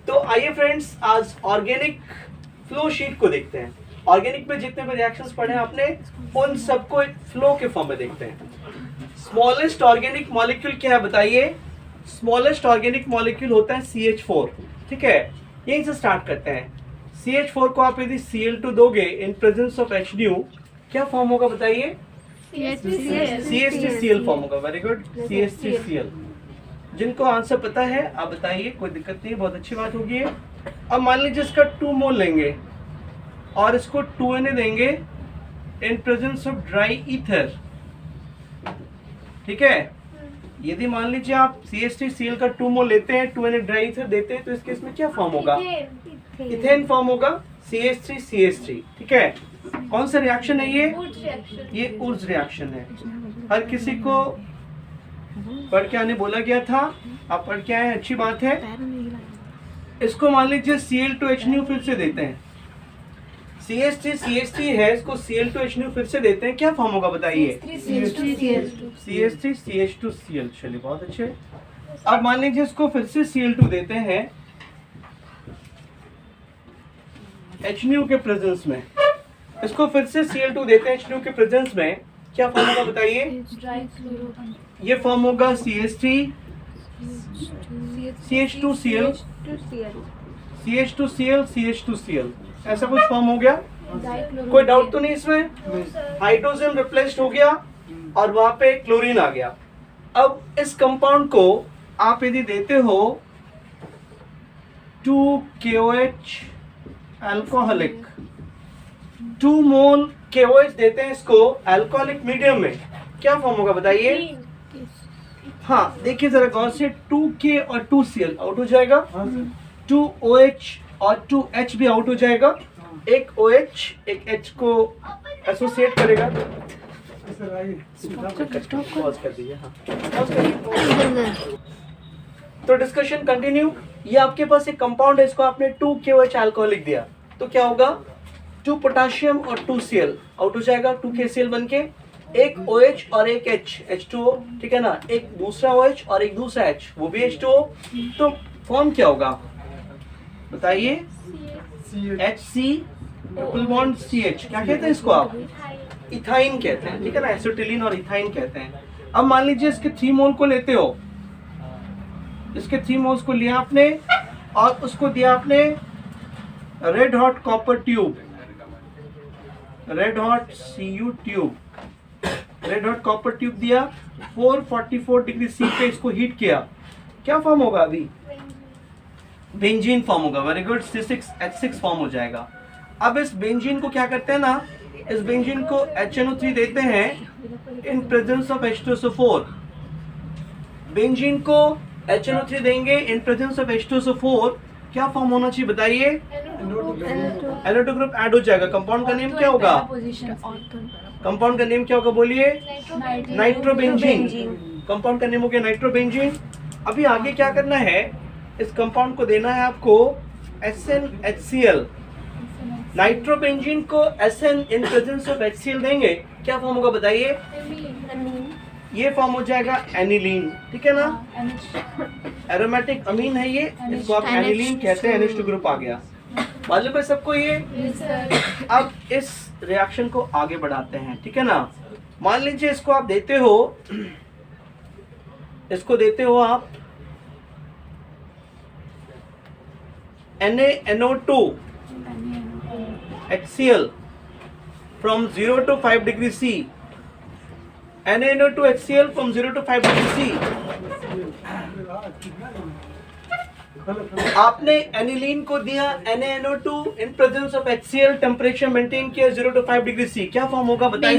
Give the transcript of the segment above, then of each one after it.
तो आइए फ्रेंड्स, आज ऑर्गेनिक फ्लो शीट को देखते हैं। ऑर्गेनिक में जितने भी रिएक्शंस पढ़े हैं आपने, उन सबको एक फ्लो के फॉर्म में देखते हैं। स्मॉलेस्ट ऑर्गेनिक मॉलिक्यूल क्या है बताइए? स्मॉलेस्ट ऑर्गेनिक मॉलिक्यूल होता है CH4। ठीक है, यहीं से स्टार्ट करते हैं। CH4 को आप यदि Cl2 दोगे इन प्रेजेंस ऑफ HNu, क्या फॉर्म होगा बताइए? CH3Cl फॉर्म होगा। Very good, CH3Cl। जिनको आंसर पता है आप बताइए, कोई दिक्कत नहीं, बहुत अच्छी बात होगी। अब मान लीजिए इसका 2 मोल लेंगे और इसको 2Na देंगे in presence of dry ether. ठीक है, यदि मान लीजिए आप CH3Cl का 2 मोल लेते हैं, 2Na ड्राई ईथर देते हैं, तो इस केस में क्या फॉर्म होगा? इथेन फॉर्म होगा, CH3CH3। ठीक है, कौन सा रिएक्शन है ये ऊर्ज रिएक्शन है। हर किसी को पढ़ के आने बोला गया था, आप पढ़ के आए, अच्छी बात है। इसको मान लीजिए Cl2HNu फिर से देते हैं। CH3CH3 है, इसको Cl2HNu फिर से देते हैं, क्या फॉर्म होगा बताइए? CH3CH2Cl। चलिए, बहुत अच्छे। अब मान लीजिए इसको फिर से Cl2 देते हैं HNu के प्रेजेंस में, इसको फिर से Cl2 देते हैं HNu के प्रेजेंस में, क्या फॉर्म होगा बताइए? ये फॉर्म होगा CH2Cl, CH2Cl, ऐसा कुछ फॉर्म हो गया। कोई डाउट तो नहीं इसमें? हाइड्रोजन रिप्लेस्ड हो गया और वहां पे क्लोरीन आ गया। अब इस कंपाउंड को आप यदि देते हो 2KOH अल्कोहलिक, 2 मोल KOH देते हैं इसको अल्कोहलिक मीडियम में, क्या फॉर्म होगा बताइए? हाँ, देखिए जरा गौर से, 2K और 2Cl आउट हो जाएगा, 2OH और 2H भी आउट हो जाएगा, एक OH एक H को एसोसिएट करेगा। पॉज कर दीजिए। हाँ, तो डिस्कशन कंटिन्यू। ये आपके पास एक कंपाउंड है, इसको आपने 2KOH अल्कोहलिक दिया, तो क्या होगा? 2 पोटाशियम और 2Cl आउट हो जाएगा, 2KCl बन के, एक OH और एक H, H2O। ठीक है ना, एक दूसरा OH और एक दूसरा H, वो भी H2O। तो फॉर्म क्या होगा बताइए? HC triple bond CH। क्या कहते हैं इसको आप? इथाइन कहते हैं। ठीक है ना, एसिटिलीन और इथाइन कहते हैं। अब मान लीजिए इसके 3 मोल को लेते हो, इसके 3 मोल्स को लिया आपने और उसको दिया आपने red hot copper tube, red hot Cu tube, red hot copper tube दिया, 444 डिग्री C पे इसको हीट किया, क्या फॉर्म होगा? अभी बेंजीन फॉर्म होगा। वेरी गुड, C6H6 फॉर्म हो जाएगा। अब इस बेंजीन को क्या करते हैं ना, इस बेंजीन को HNO3 देते हैं in presence of H2SO4। Benzene को HNO3 देंगे इन प्रेजेंस ऑफ H2SO4, क्या फॉर्म होना चाहिए बताइए? NO2 ग्रुप ऐड हो जाएगा। कंपाउंड का नेम क्या होगा? कंपाउंड का नेम क्या होगा बोलिए? नाइट्रोबेंजीन। कंपाउंड का नेम हो गया नाइट्रोबेंजीन। अभी आगे क्या करना है, इस कंपाउंड को देना है आपको SnHCl। नाइट्रोबेंजीन को SN in presence of HCl देंगे, क्या फॉर्म होगा बताइए? ये फॉर्म हो जाएगा एनिलीन। ठीक है ना, एरोमेटिक अमीन है ये, इसको आप एनिलीन कहते हैं। NH2 ग्रुप आ गया, मालूम है सबको ये? अब इस रिएक्शन को आगे बढ़ाते हैं। ठीक है ना, मान लीजिए इसको आप देते हो, इसको देते हो आप NaNO2 HCl from 0 to 5 degree C, NaNO2 HCl from 0 to 5 degree C। आपने एनिलीन को दिया NaNO2 in presence of HCl, temperature maintain किया 0 to 5 डिग्री C, क्या फॉर्म होगा बताइए?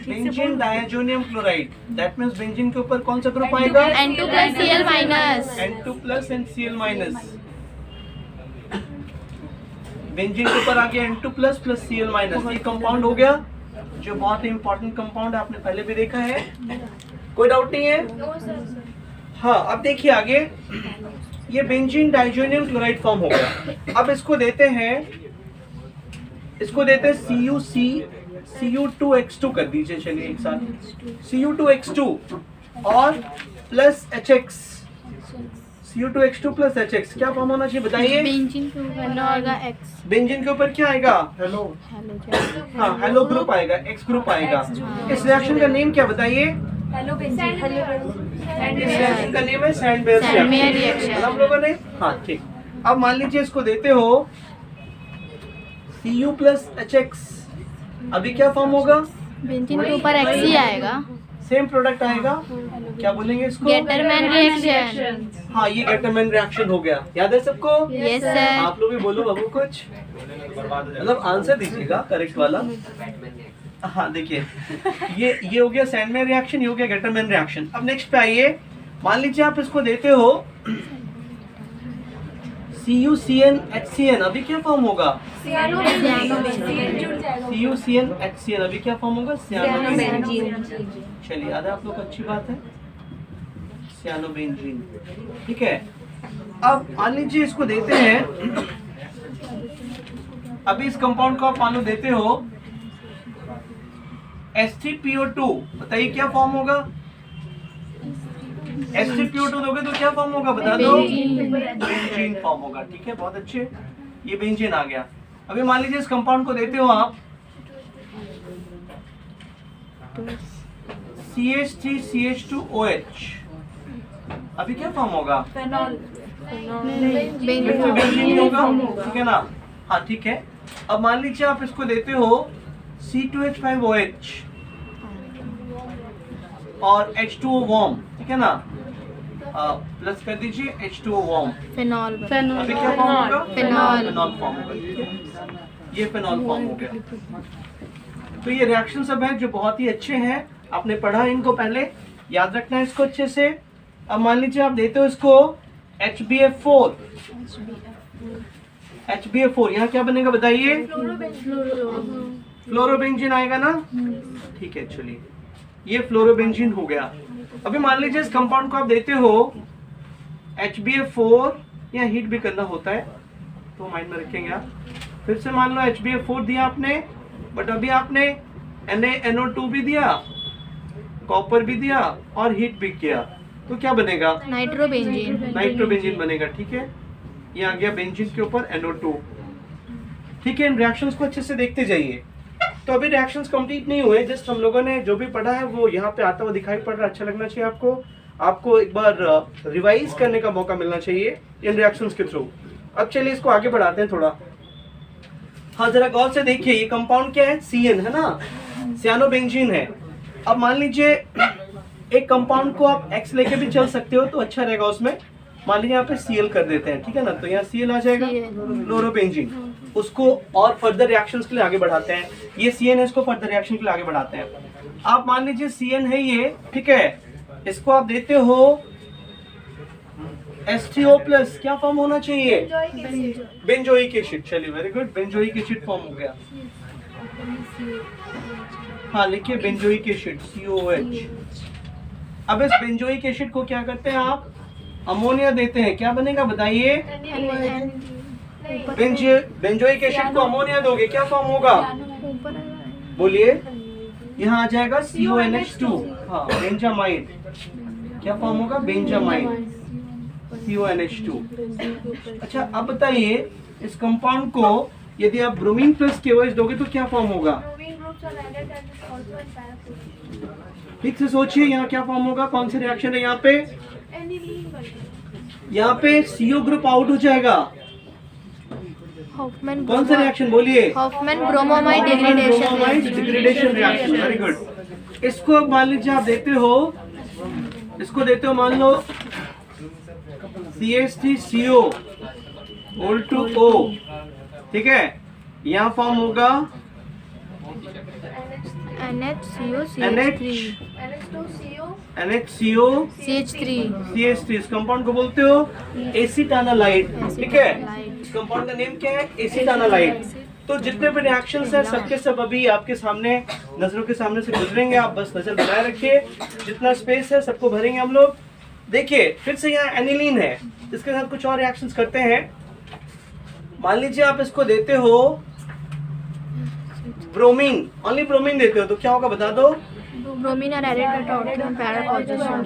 Benzene diazonium chloride. That means benzene के ऊपर कौन सा ग्रुप आएगा? N2 plus and Cl minus. Benzene के ऊपर आ गया N2 plus plus Cl minus. ये कंपाउंड हो गया, जो बहुत ही इंपॉर्टेंट कंपाउंड है, आपने पहले भी देखा है, कोई डाउट नहीं है? हाँ, अब देखिए आगे, ये बेंजीन डायजोनियम क्लोराइड फॉर्म हो गया। अब इसको देते हैं, इसको देते हैं Cu2X2 कर दीजिए, चलिए एक साथ Cu2X2 और plus HX CO2H2 plus HX क्या फॉर्म होना चाहिए बताइए। बेंजीन के ऊपर आएगा X। बेंजीन के ऊपर क्या आएगा? हेलो हाँ हेलो ग्रुप आएगा, X ग्रुप आएगा। इस रिएक्शन का नेम क्या बताइए? Hello benzene. इस रिएक्शन का नेम है सैंडबेयर सैंडबेयर रिएक्शन। रिएक्शन। हम लोगों ने हाँ ठीक। अब मान लीजिए इसको देते हो Cu प्लस HX, अभी क्या फॉर्म होगा? बेंजीन के ऊपर X ही आएगा। सेम प्रोडक्ट आएगा, क्या बोलेंगे इसको? Gattermann reaction. हाँ ये गेटरमैन रिएक्शन हो गया, याद है सबको? Yes sir. आप लोग भी बोलो बाबू कुछ, मतलब आंसर दीजिएगा करेक्ट वाला। हाँ देखिए ये हो गया सैंडबेयर रिएक्शन, ये हो गया गेटरमैन रिएक्शन। अब नेक्स्ट पे आइए, मान लीजिए आप इसको देते हो CuCnHCn, अभी क्या फॉर्म होगा? CuCnHCn, अभी क्या फॉर्म होगा? सियानोबेंजीन। चलिए याद है आप लोग, अच्छी बात है, सियानोबेंजीन। ठीक है, अब मान लीजिए इसको देते हैं, अभी इस कंपाउंड को आप मान लो देते हो H3PO2, बताइए क्या फॉर्म होगा? H3PO2 दोगे तो क्या फॉर्म होगा बता दो? बेंजीन फॉर्म होगा। ठीक है, बहुत अच्छे, ये बेंजीन आ गया। अभी मान लीजिए इस कंपाउंड को देते हो आप CH3CH2OH, अभी क्या फॉर्म होगा? फेनॉल। बेंजीन होगा, ठीक है ना? हाँ ठीक है। अब मान लीजिए आप इसको देते हो C2H5OH और H2O वार्म, ठीक है ना? प्लस कर दीजिए H2O वार्म, फेनॉल। अभी क्या फॉर्म होगा? फेनॉल। फेनॉल फॉर्म होगा। ठीक है, ये फेनॉल फॉर्म हो गया। तो ये रिएक्शन सब है जो बहुत ही अच्छे हैं, आपने पढ़ा इनको पहले, याद रखना है इसको अच्छे से। अब मान लीजिए आप देते हो इसको HbF4, HbF4 यहाँ क्या बनेगा बताइए? फ्लोरोबेंजीन आएगा ना? ठीक है, चलिए ये फ्लोरोबेंजीन हो गया। अभी मान लीजिए इस कंपाउंड को आप देते हो HbF4, या हीट भी करना होता है तो माइंड में रखेंगे आप। फिर से मान लो HbF4 दिया आपने, बट अभी आपने NaNO2 भी दिया, कॉपर भी दिया और हीट भी किया, तो क्या बनेगा? नाइट्रोबेंजीन। नाइट्रोबेंजीन बनेगा। ठीक है, ये आ गया बेंजीन के ऊपर NO2। ठीक है, इन रिएक्शंस को अच्छे से देखते जाइए। तो अभी रिएक्शंस कंप्लीट नहीं हुए, जस्ट हम लोगों ने जो भी पढ़ा है वो यहाँ पे आता हुआ दिखाई पड़ रहा है, अच्छा लगना चाहिए आपको। आपको एक बार रिवाइज करने का मौका मिलना चाहिए इन रिएक्शंस के थ्रू। अब चलिए इसको आगे बढ़ाते हैं थोड़ा। हाँ जरा गौर से देखिए, ये कंपाउंड क्या है? CN है ना, सियानोबेंजीन है। अब मान लीजिए एक कंपाउंड को आप X लेके भी चल सकते हो तो अच्छा रहेगा उसमें। मान लीजिए यहाँ पे Cl कर देते हैं, ठीक है ना, तो यहाँ Cl आ जाएगा, फ्लोरोबेंजीन। उसको और फर्दर रिएक्शंस के लिए आगे बढ़ाते हैं, ये CN है, इसको फर्दर रिएक्शन के लिए आगे बढ़ाते हैं। आप मान लीजिए CN है ये, ठीक है, इसको आप देते हो H3O प्लस, क्या फॉर्म होना चाहिए? Benzoic acid. चलिए very good, benzoic acid form हो गया। हाँ लिखिए बेंजोइक एसिड COOH। अब इस बेंजोइक एसिड को क्या करते हैं आप? अमोनिया देते हैं, क्या बनेगा बताइए? बेंजोइक एसिड को अमोनिया दोगे क्या फॉर्म होगा? बोलिए, यहाँ आ जाएगा CONH2, हाँ बेंजामाइड, क्या फॉर्म होगा? Benzamide, CONH2। अच्छा अब बताइए इस कंपाउंड को यदि आप ब्रोमीन प्लस KOH दोगे तो क्या फॉर्म होगा? ठीक से सोचिए, यहाँ क्या फॉर्म होगा? कौन सी रिएक्शन है यहाँ पे? यहाँ पे CO ग्रुप आउट हो जाएगा। कौन सा रिएक्शन बोलिए? Hoffmann bromamide degradation reaction. Very good. इसको मान लीजिए आप देते हो, इसको देते हो मान लो CH3CO O, ठीक है, यहाँ फॉर्म होगा NHCO CH3। इस कंपाउंड को बोलते हो एसीटानालाइड, ठीक है। इस कंपाउंड का नेम क्या है? एसीटानालाइड। तो जितने भी रिएक्शंस हैं सबके सब अभी आपके सामने नजरों के सामने से गुजरेंगे, आप बस नजर बनाए रखिए। जितना स्पेस है सबको भरेंगे हम लोग। देखिए फिर से यहाँ एनिलीन है, इसके साथ कुछ और रिएक्शंस करते हैं। मान लीजिए आप इसको देते हो ब्रोमीन, ओनली ब्रोमीन देते हो तो क्या होगा बता दो? Bromine are added at ortho and para position.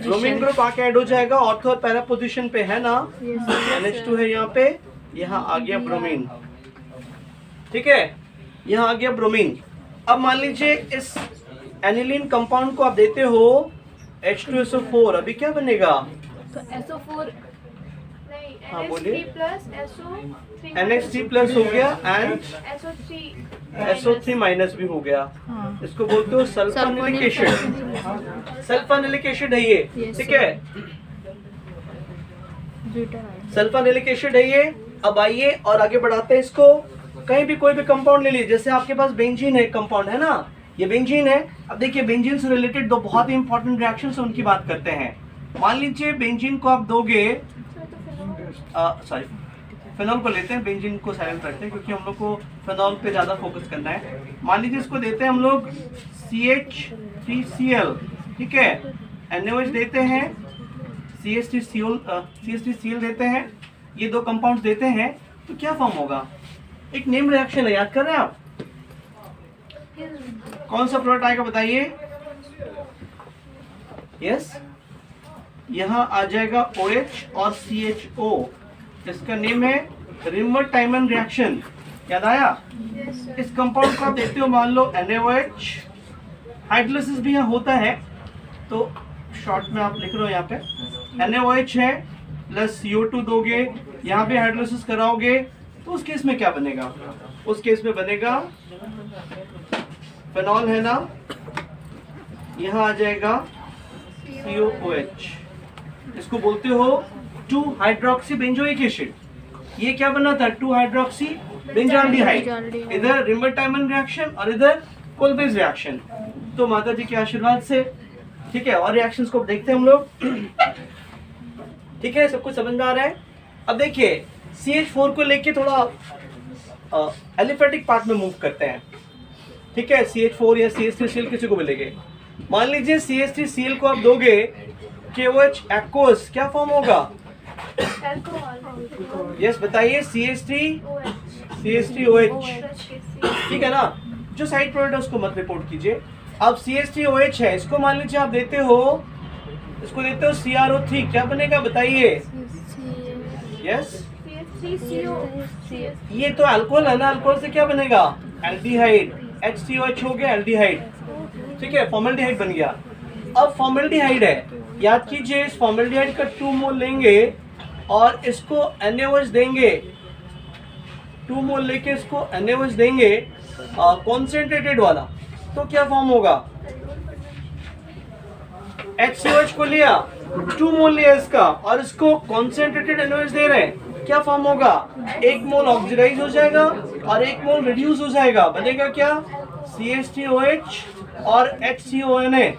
Bromine group आके ऐड हो जाएगा ऑर्थो और पैरा पोजीशन पे, है ना? NH2 है यहाँ पे, यहाँ आ गया ब्रोमीन, ठीक है, यहाँ आ गया ब्रोमीन। अब मान लीजिए इस एनिलीन कंपाउंड को आप देते हो H2SO4, अभी क्या बनेगा? तो SO4 हाँ, बोलिए। प्लस SO3 NH3 प्लस हो गया एंड SO3 SO3 माइनस भी हो गया। इसको बोलते हो सल्फोनिलिक एसिड। सल्फोनिलिक एसिड है ये, Yes, ठीक है, सल्फोनिलिक एसिड है ये। अब आइए और आगे बढ़ाते हैं इसको। कहीं भी कोई भी कंपाउंड ले लीजिए, जैसे आपके पास बेंजीन है, कंपाउंड है ना, ये बेंजीन है। अब देखिए बेंजीन से रिलेटेड दो बहुत ही इंपॉर्टेंट रिएक्शन से उनकी बात करते हैं। मान लीजिए बेंजीन को आप दोगे, सॉरी फिनॉल को लेते हैं, बेंजीन को साइलेंट रखते हैं क्योंकि हम लोग को फिनॉल पे ज्यादा फोकस करना है। मान लीजिए इसको देते हैं हम लोग CH3Cl, ठीक है, NaOH देते हैं, CH3Cl देते हैं, ये दो कंपाउंड्स देते हैं, तो क्या फॉर्म होगा? एक नेम रिएक्शन है, याद कर रहे हैं आप? कौन सा प्रोडक्ट आएगा बताइए? यस, यहाँ आ जाएगा OH और CHO, इसका नेम है रिमर-टाइमन रिएक्शन। याद आया? इस कंपाउंड को आप देखते हो, मान लो NaOH, हाइड्रोलिसिस भी यहाँ होता है, तो शॉर्ट में आप लिख रहे हो यहाँ पे NaOH है प्लस CO2 दोगे, यहाँ पे हाइड्रोलिसिस कराओगे, तो उस केस में क्या बनेगा? उस केस में बनेगा फिनॉल, है ना, यहाँ आ जाएगा COOH, इसको बोलते हो 2 हाइड्रोक्सी बेंजोइक एसिड। ये क्या बना था? 2 हाइड्रोक्सी बेंजाल्डिहाइड। इधर रिमर-टाइमन रिएक्शन और इधर कोलबेज रिएक्शन। तो माता जी के आशीर्वाद से, ठीक है, और रिएक्शंस को देखते हैं हम लोग, ठीक है, सब कुछ समझ में आ रहा है? अब देखिए CH4 को लेके थोड़ा एलिफेटिक पार्ट में मूव करते हैं, ठीक है, CH4 या CH3Cl किसी को मिलेंगे। मान लीजिए CH3Cl को आप दोगे KOH एक्वस, क्या फॉर्म होगा? यस, बताइए। CH3OH, ठीक है ना, जो साइड प्रोडक्ट है उसको मत रिपोर्ट कीजिए। अब CH3OH है, इसको मान लीजिए आप देते हो, इसको देते हो CrO3, क्या बनेगा बताइए? यस, ये तो अल्कोहल है ना, अल्कोहल से क्या बनेगा? एल्डिहाइड, HCOH हो गया एल्डिहाइड, ठीक है, फॉर्मल्डिहाइड बन गया। अब फॉर्मल्डिहाइड है, याद कीजिए, इस फॉर्मल्डिहाइड का 2 मोल लेंगे और इसको NaOH देंगे, 2 मोल लेके इसको NaOH देंगे कॉन्सेंट्रेटेड वाला, तो क्या फॉर्म होगा? HCOH को लिया, 2 मोल लिया इसका और इसको कॉन्सेंट्रेटेड NaOH दे रहे हैं, क्या फॉर्म होगा? 1 मोल ऑक्सीडाइज हो जाएगा और 1 मोल रिड्यूस हो जाएगा, बनेगा क्या? CH3OH और HCONA।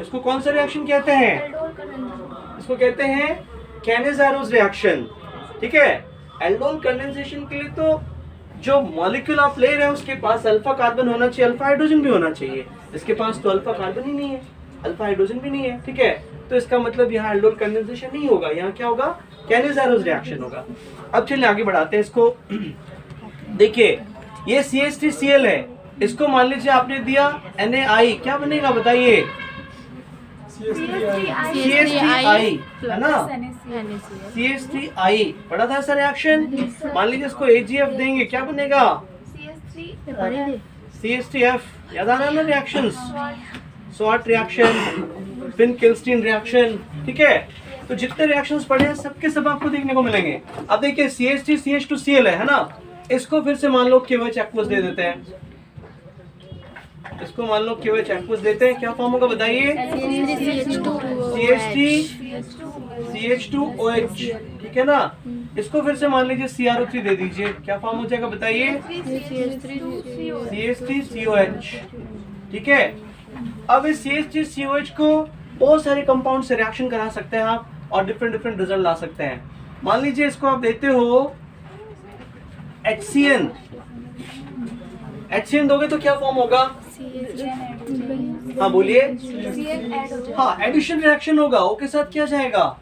इसको कौन सा रिएक्शन कहते हैं? इसको कहते हैं कैनेजारोस रिएक्शन, ठीक है। एल्डोल कंडेंसेशन के लिए तो जो मॉलिक्यूल आप ले रहे हैं उसके पास अल्फा कार्बन होना चाहिए, अल्फा हाइड्रोजन भी होना चाहिए, इसके पास तो अल्फा कार्बन ही नहीं है, अल्फा हाइड्रोजन भी नहीं है, ठीक है, तो इसका मतलब यहाँ एल्डोल कंडेंसेशन नहीं होगा, यहाँ क्या होगा? कैनेजारोस रिएक्शन होगा। अब चलिए आगे बढ़ाते हैं इसको। देखिए ये CH3Cl है, इसको मान लीजिए आपने दिया NaI, क्या बनेगा बताइए? CH3I, है ना, CH3I, पढ़ा था ऐसा रिएक्शन। मान लीजिए इसको AgF देंगे, क्या बनेगा? CH3F, याद आ रहा है ना रिएक्शंस? स्वाट रिएक्शन, फिन-किल्स्टीन रिएक्शन, ठीक है। तो जितने रिएक्शंस पढ़े हैं सबके सब आपको देखने को मिलेंगे। अब देखिए CH3 CH2Cl है ना, इसको फिर से मान लो KOH एक्वस दे देते हैं, इसको मान लो KOH एक्वस देते हैं, क्या फॉर्म होगा बताइए? CH2OH, ठीक है ना। इसको फिर से मान लीजिए CrO3 दे दीजिए, क्या फॉर्म हो जाएगा बताइए? CH3COH, ठीक है। अब इस CH3COH को बहुत सारे कंपाउंड से रिएक्शन करा सकते हैं आप और डिफरेंट रिजल्ट ला सकते हैं। मान लीजिए इसको आप देते हो HCN, HCN दोगे तो क्या फॉर्म होगा? हाँ बोलिए। हाँ, एडिशन रिएक्शन होगा, O के साथ क्या जाएगा?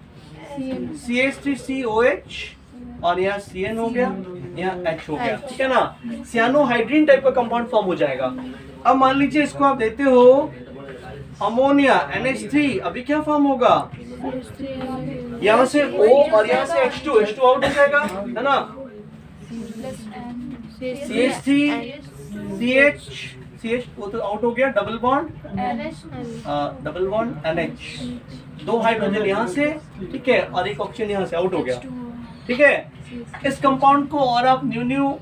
CH3COH और यहाँ CN हो गया, यहाँ H हो गया, ठीक है ना। सियानोहाइड्रीन टाइप का कंपाउंड फॉर्म हो जाएगा। अब मान लीजिए इसको आप देते हो अमोनिया NH3, अभी क्या फॉर्म होगा, यहाँ से O और यहाँ से H2 आउट हो जाएगा, है ना। CH3 CH वो तो आउट हो गया, डबल बॉन्ड NH, 2 हाइड्रोजन यहाँ से, ठीक है, और एक ऑक्सीजन यहाँ से आउट हो गया, ठीक है। इस कंपाउंड को और आप न्यू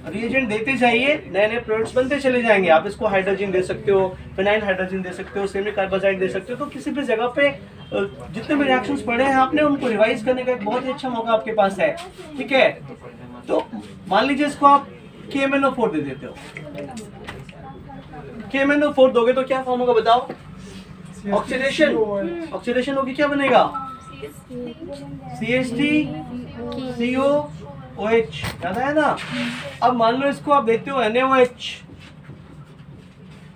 रिएजेंट देते जाइए, नए नए प्रोडक्ट्स बनते चले जाएंगे। आप इसको हाइड्रोजन दे सकते हो, फिनाइल हाइड्रोजन दे सकते हो, सेमी कार्बोजाइड दे सकते हो। तो किसी भी जगह पे जितने भी रिएक्शंस पढ़े हैं आपने, उनको रिवाइज करने का एक बहुत ही अच्छा मौका आपके पास है, ठीक है। तो मान लीजिए इसको आप KMnO4 दे देते हो, KMnO4 दोगे तो क्या फॉर्म होगा बताओ, ऑक्सीडेशन होगी, क्या बनेगा, CH3COOH, याद है ना। अब मान लो इसको आप देते हो NaOH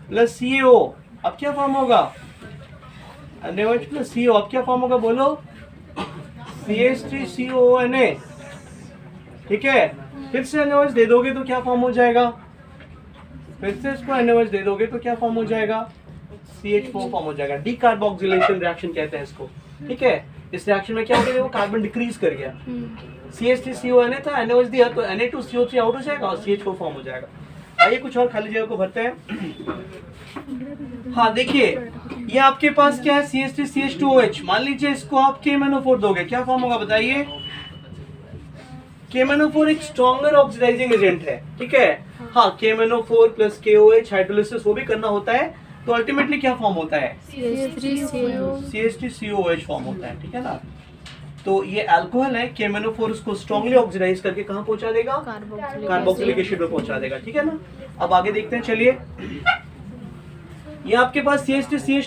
प्लस CO, अब क्या फॉर्म होगा, NaOH प्लस CO, अब क्या फॉर्म होगा बोलो, CH3COONA, ठीक है। फिर से NaOH दे दोगे तो क्या फॉर्म हो जाएगा, फिर से इसको NaOH दे दोगे तो क्या फॉर्म हो जाएगा, CH4 फॉर्म हो जाएगा। डीकार्बोक्सिलेशन रिएक्शन कहते हैं इसको, ठीक है। इस रिएक्शन में क्या हो गया, वो कार्बन डिक्रीज कर गया, CH3CONA था, NaOH दिया तो Na2CO3 आउट हो जाएगा और CH4 फॉर्म हो जाएगा। आइए कुछ और खाली जगह को भरते हैं। हाँ देखिए, ये आपके पास क्या है, CH3CH2OH। मान लीजिए इसको आप KMnO4 दोगे, क्या फॉर्म होगा बताइए, KMnO4 एक स्ट्रॉन्गर ऑक्सीडाइजिंग एजेंट है, ठीक है। हाँ, KMnO4 प्लस KOH हाइड्रोलिसिस वो भी करना होता है, तो अल्टीमेटली क्या फॉर्म होता है, CH3COOH फॉर्म होता है, ठीक है ना। तो ये अल्कोहल है, KMnO4 उसको स्ट्रांगली ऑक्सीडाइज करके कहाँ पहुंचा देगा, कार्बोक्सिलिक एसिड पे पहुंचा देगा, ठीक है ना। अब आगे देखते हैं, चलिए। ये आपके पास CH3CH